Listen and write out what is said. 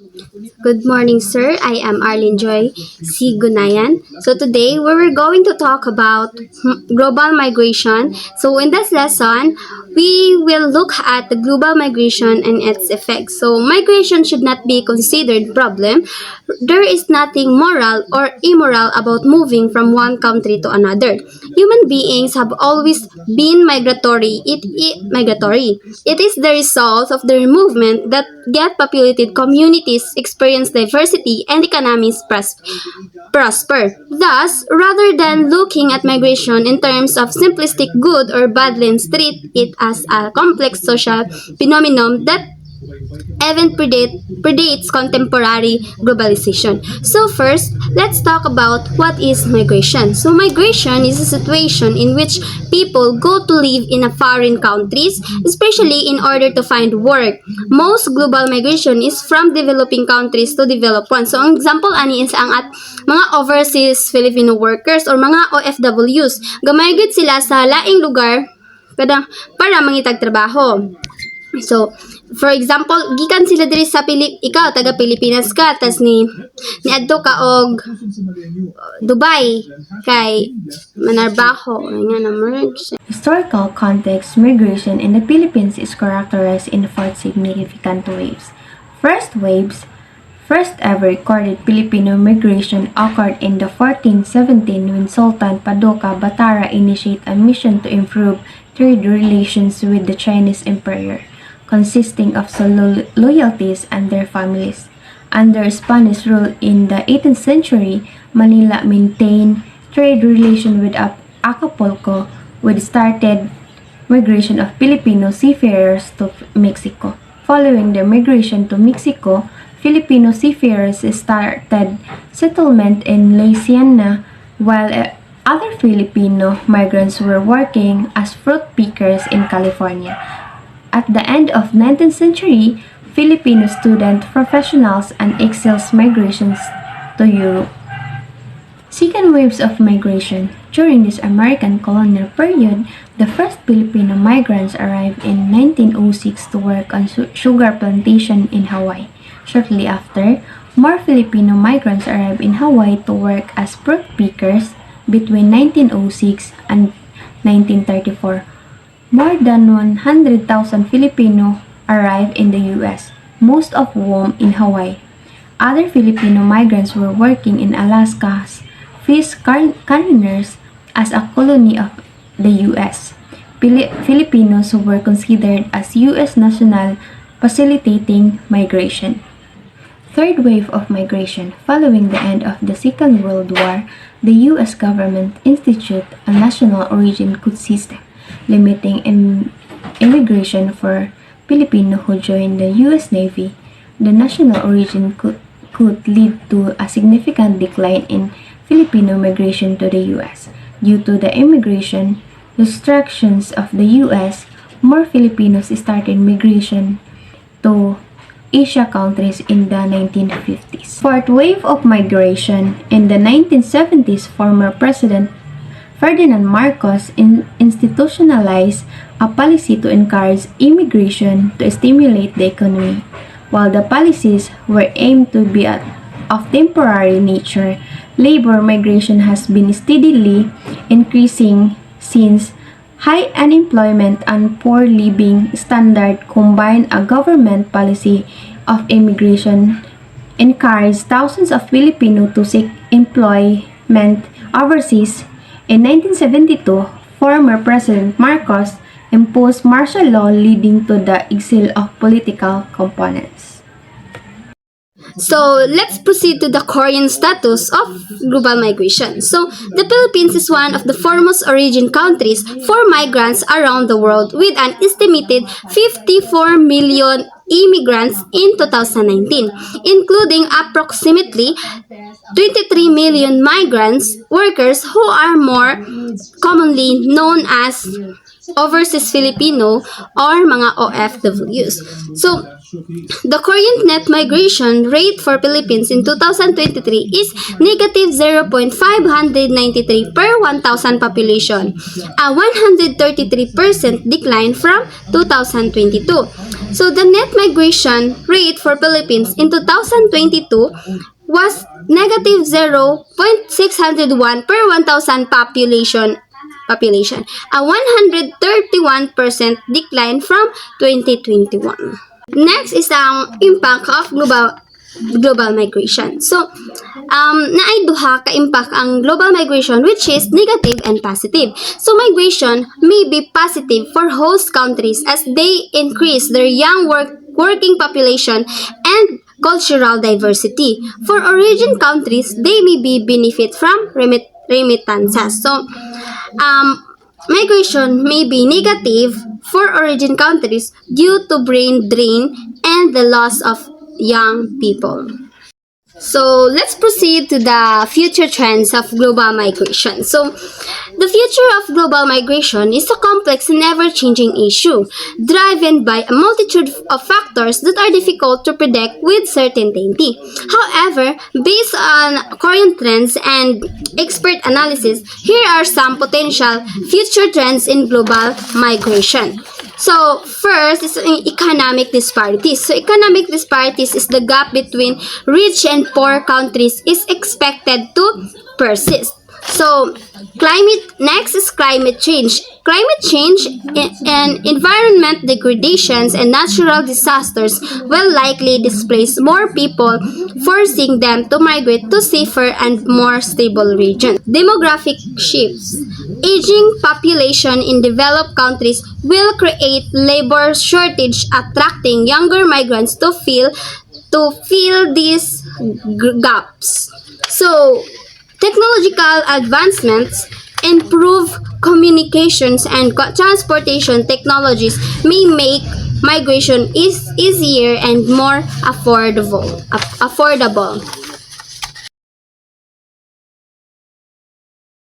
Good morning, sir. I am Arlene Joy C. Gunayan. So today we were going to talk about global migration. So in this lesson, we will look at the global migration and its effects. So migration should not be considered problem. There is nothing moral or immoral about moving from one country to another. Human beings have always been migratory. It is the result of their movement that get populated communities experience diversity and economies prosper. Thus, rather than looking at migration in terms of simplistic good or bad, let's treat it as a complex social phenomenon that even predates contemporary globalization. So first, let's talk about what is migration. So migration is a situation in which people go to live in a foreign countries, especially in order to find work. Most global migration is from developing countries to developed ones. So ang example ani is ang at mga overseas Filipino workers or mga OFWs. Gamigrate sila sa laing lugar para mangitag trabaho. So, for example, gikan sila diri sa ikaw taga Pilipinas ka tas niadto ka og Dubai kay manarbaho nga na merge. Historical context, migration in the Philippines is characterized in four significant waves. First ever recorded Filipino migration occurred in the 1417 when Sultan Paduka Batara initiated a mission to improve trade relations with the Chinese Emperor, consisting of loyalties and their families. Under Spanish rule in the 18th century, Manila maintained trade relations with Acapulco, which started migration of Filipino seafarers to Mexico. Following their migration to Mexico, Filipino seafarers started settlement in Louisiana, while other Filipino migrants were working as fruit pickers in California. At the end of 19th century, Filipino student professionals and exiles migrations to Europe. Second waves of migration. During this American colonial period, the first Filipino migrants arrived in 1906 to work on sugar plantation in Hawaii. Shortly after, more Filipino migrants arrived in Hawaii to work as fruit pickers between 1906 and 1934. More than 100,000 Filipino arrived in the U.S., most of whom in Hawaii. Other Filipino migrants were working in Alaska's fish canneries as a colony of the U.S. Filipinos who were considered as U.S. national facilitating migration. Third wave of migration. Following the end of the Second World War, the U.S. government instituted a national origin code system, limiting immigration for Filipino who joined the U.S. Navy. The national origin could lead to a significant decline in Filipino migration to the U.S. Due to the immigration restrictions of the U.S., more Filipinos started migration to Asia countries in the 1950s. Fourth wave of migration. In the 1970s, former President Ferdinand Marcos institutionalized a policy to encourage immigration to stimulate the economy. While the policies were aimed to be of temporary nature, labor migration has been steadily increasing since high unemployment and poor living standard combined a government policy of immigration encouraged thousands of Filipinos to seek employment overseas. In 1972, former President Marcos imposed martial law leading to the exile of political opponents. So let's proceed to the Korean status of global migration. So the Philippines is one of the foremost origin countries for migrants around the world with an estimated 54 million immigrants in 2019, including approximately 23 million migrants workers who are more commonly known as overseas Filipino or mga OFWs. So the Korean net migration rate for Philippines in 2023 is negative 0.593 per 1,000 population, a 133% decline from 2022. So the net migration rate for Philippines in 2022 was negative 0.601 per 1,000 population, a 131% decline from 2021. Next is ang impact of global migration. So, naay duha ka impact ang global migration, which is negative and positive. So, migration may be positive for host countries as they increase their young working population and cultural diversity. For origin countries, they may be benefit from remittances. So, migration may be negative for origin countries due to brain drain and the loss of young people. So let's proceed to the future trends of global migration. So the future of global migration is a complex and ever-changing issue, driven by a multitude of factors that are difficult to predict with certainty. However, based on current trends and expert analysis, here are some potential future trends in global migration. So, first is economic disparities. So, economic disparities is the gap between rich and poor countries is expected to persist. So, next is climate change. Climate change and environment degradations and natural disasters will likely displace more people, forcing them to migrate to safer and more stable regions. Demographic shifts. Aging population in developed countries will create labor shortage, attracting younger migrants to fill these gaps. So, technological advancements improve communications and transportation technologies may make migration easier and more affordable.